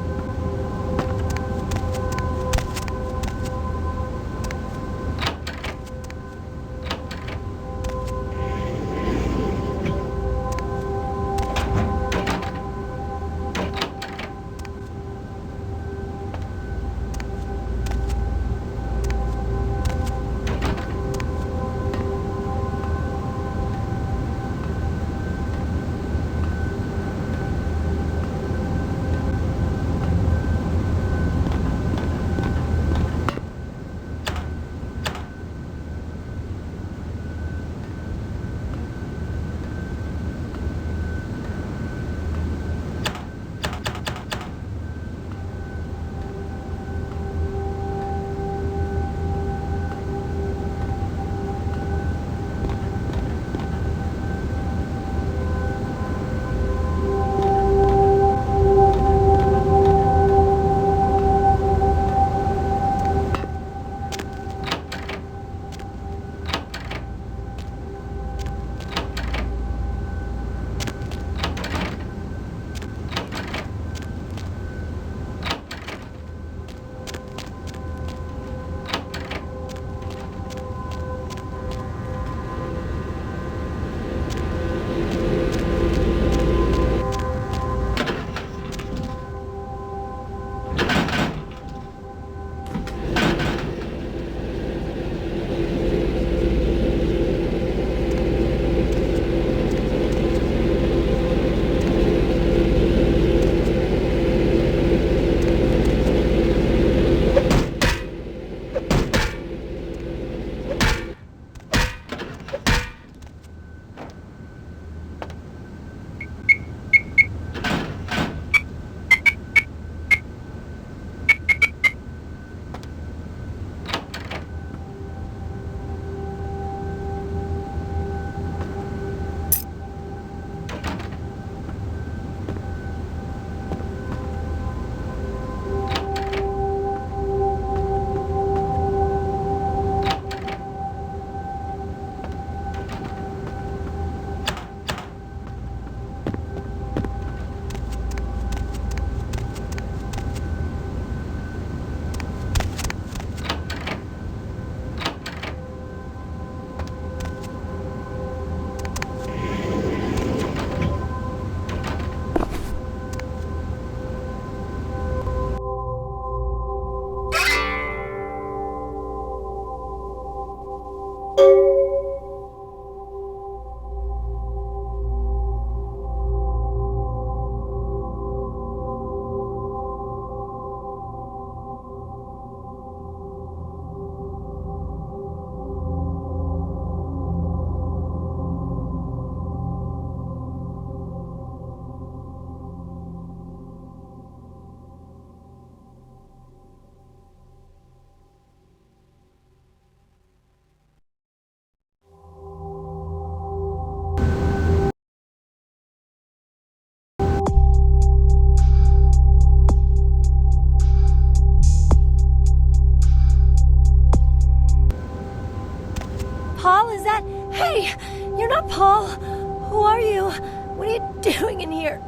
Paul, is that... Hey! You're not Paul! Who are you? What are you doing in here?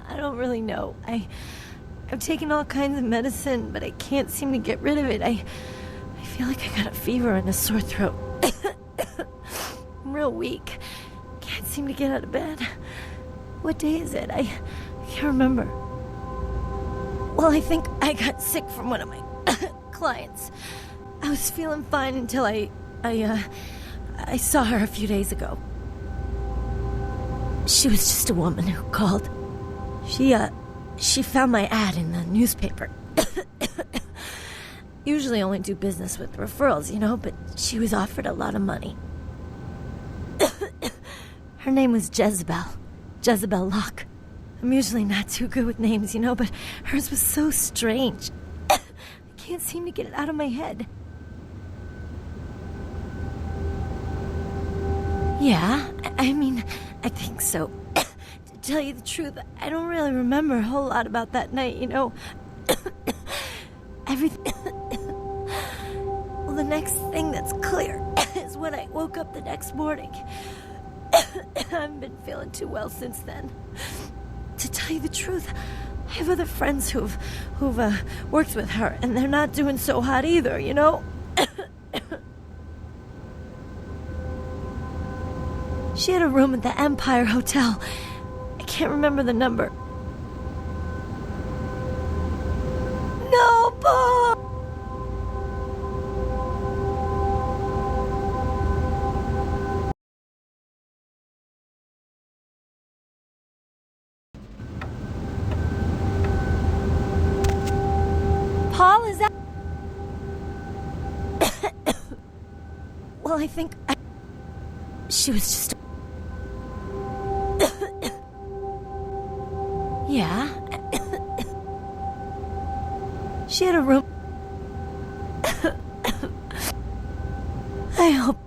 I don't really know. I've taken all kinds of medicine, but I can't seem to get rid of it. I feel like I got a fever and a sore throat. I'm real weak. Can't seem to get out of bed. What day is it? I can't remember. Well, I think I got sick from one of my clients. I was feeling fine until I saw her a few days ago. She was just a woman who called. She found my ad in the newspaper. Usually only do business with referrals, you know, but she was offered a lot of money. Her name was Jezebel. Jezebel Locke. I'm usually not too good with names, you know, but hers was so strange. I can't seem to get it out of my head. Yeah, I mean, I think so. To tell you the truth, I don't really remember a whole lot about that night, you know. Everything... Well, the next thing that's clear is when I woke up the next morning. I haven't been feeling too well since then. To tell you the truth, I have other friends who've worked with her, and they're not doing so hot either, you know? She had a room at the Empire Hotel. I can't remember the number. No, Paul! Paul, is that... Well, I think she was just... Yeah. She had a room... I hope...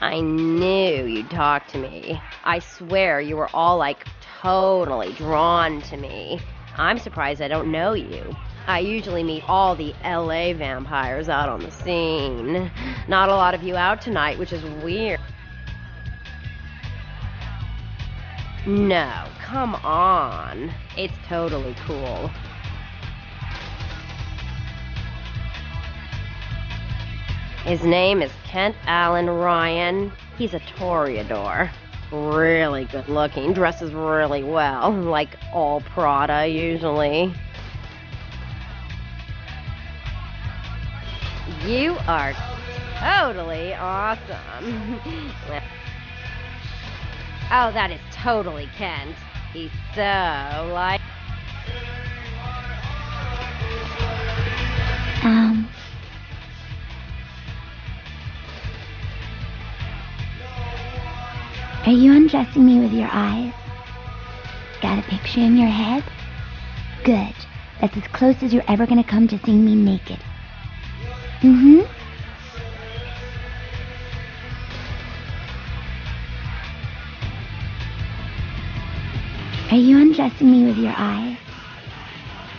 I knew you'd talk to me. I swear you were all like totally drawn to me. I'm surprised I don't know you. I usually meet all the LA vampires out on the scene. Not a lot of you out tonight, which is weird. No, come on. It's totally cool. His name is Kent Allen Ryan. He's a Toreador. Really good looking, dresses really well, like all Prada usually. You are totally awesome. Oh, that is totally Kent. He's so like... Are you undressing me with your eyes? Got a picture in your head? Good. That's as close as you're ever gonna come to seeing me naked. Mm-hmm. Are you undressing me with your eyes?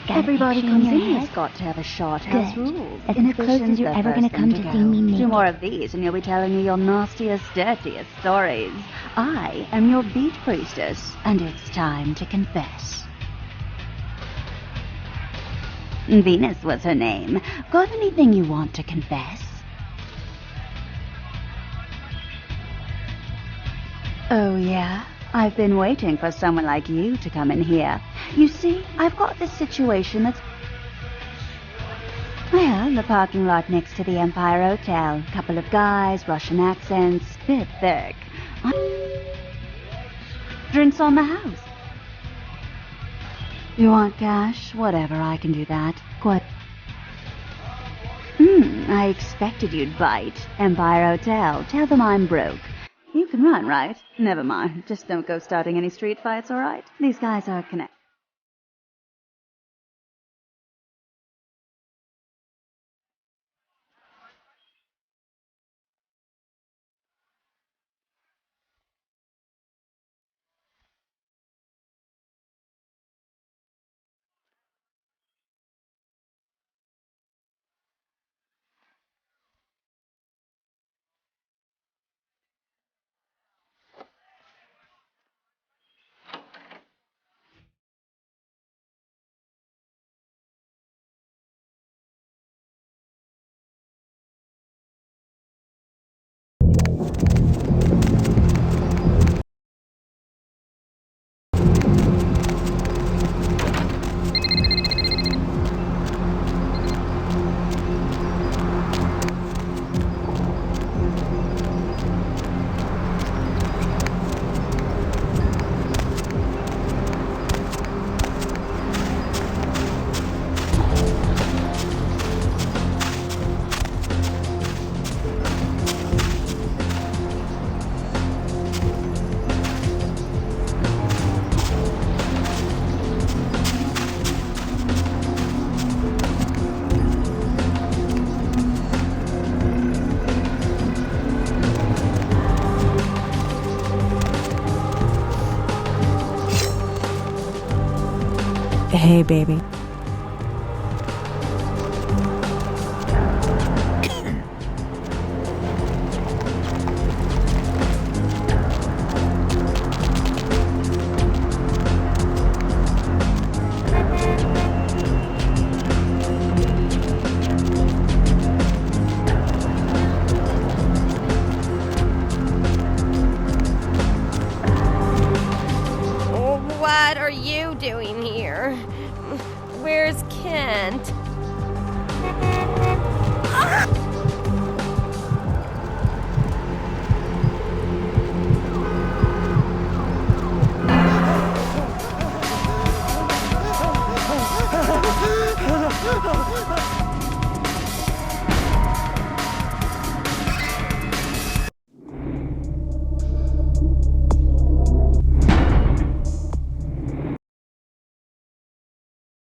Got Everybody a picture comes in in your here head? has got to have a shot. House Good. rules. That's as close as you're ever gonna come to seeing me naked. 2 more of these and you'll be telling me your nastiest, dirtiest stories. I am your beat priestess, and it's time to confess. Venus was her name. Got anything you want to confess? Oh, yeah? I've been waiting for someone like you to come in here. You see, I've got this situation that's... Well, the parking lot next to the Empire Hotel. Couple of guys, Russian accents, bit thick. Drinks on the house. You want cash? Whatever, I can do that. What? I expected you'd bite. Empire Hotel. Tell them I'm broke. You can run, right? Never mind. Just don't go starting any street fights, all right? These guys are connected. Hey, baby.